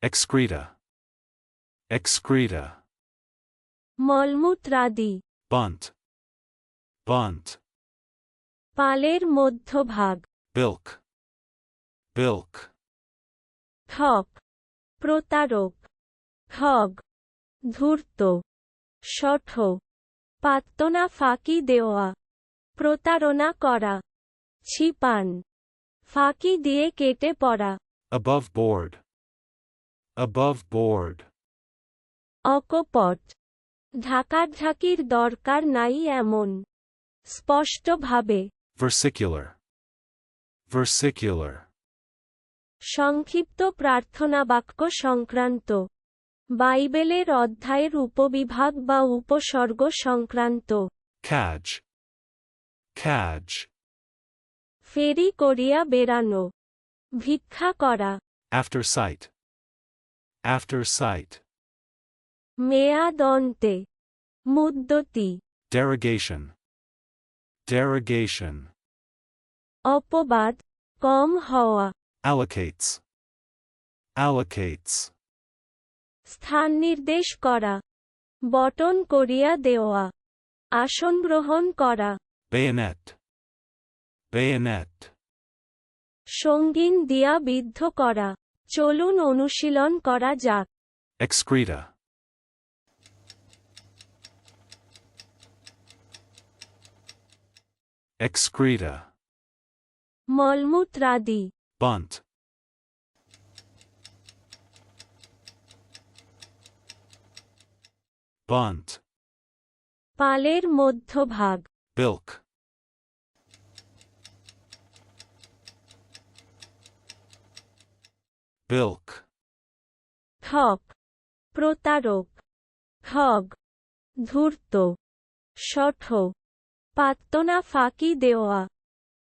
excreta, excreta, মলমূত্রাদি, bunt, bunt, পালের মধ্যভাগ, bilk, bilk, ঠক, প্রতারক, ঠগ, ধূর্ত, শঠ, পাত্তনা ফাঁকি দেওয়া, প্রতারণা করা, ছিপান, ফাঁকি দিয়ে কেটে পড়া, above board, above board, অকপট, ঢাকাঢাকির দরকার নাই এমন, স্পষ্টভাবে, versicular, versicular, সংক্ষিপ্ত প্রার্থনা বাক্য সংক্রান্ত, বাইবেলের অধ্যায়ের উপবিভাগ বা উপসর্গ সংক্রান্ত, cadge, cadge, ফেরি করিয়া বেড়ানো, ভিক্ষা করা, after sight, after sight, মেয়াদ অন্তে, মুদ্দতি, derogation, derogation, অপবাদ, কম হওয়া, allocates, allocates, স্থান নির্দেশ করা, বটন করিয়া দেওয়া, আসন গ্রহণ করা, bayonet, bayonet, সঙ্গীন দিয়া বিদ্ধ করা। চলুন অনুশীলন করা যাক। excreta, excreta, মলমূত্রাদি, bunt, bunt, পালের মধ্যভাগ, bilk, bilk, ঠক, প্রতারক, ঠগ, ধূর্ত, শঠ, পাত্তনা ফাঁকি দেওয়া,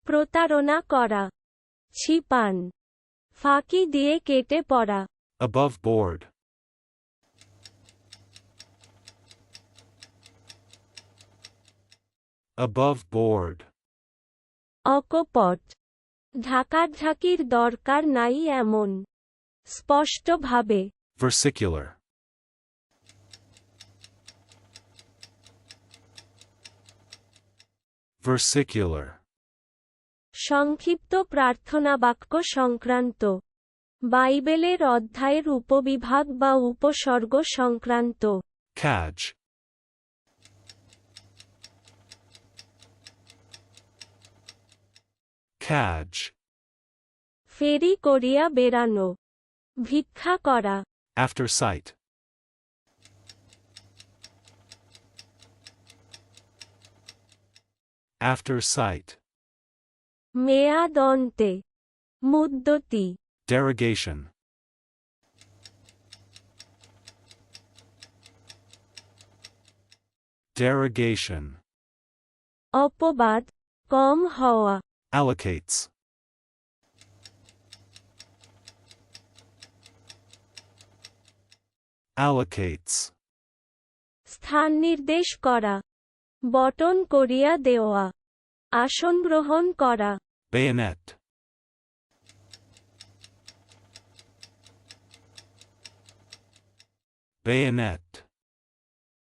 প্রতারণা করা, ছিপান, ফাঁকি দিয়ে কেটে পড়া, above board, above board, অকপট, ঢাকাঢাকির দরকার নাই এমন, স্পষ্টভাবে, versicular, versicular, সংক্ষিপ্ত প্রার্থনা বাক্য সংক্রান্ত, বাইবেলের অধ্যায়ের উপবিভাগ বা উপসর্গ সংক্রান্ত, cadge, cadge, ফেরি করিয়া বেড়ানো, ভিক্ষা করা, after sight, after sight, মেয়াদ অন্তে, মুদ্দতি, derogation, derogation, অপবাদ, কম হওয়া, allocates, allocates, স্থান নির্দেশ করা, বটন করিয়া দেওয়া, আসন গ্রহণ করা, bayonet, bayonet,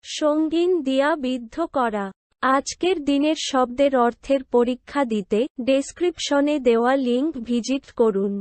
সঙ্গীন দিয়া বিদ্ধ করা। আজকের দিনের শব্দের অর্থের পরীক্ষা দিতে ডেসক্রিপশনে দেওয়া লিংক ভিজিট করুন।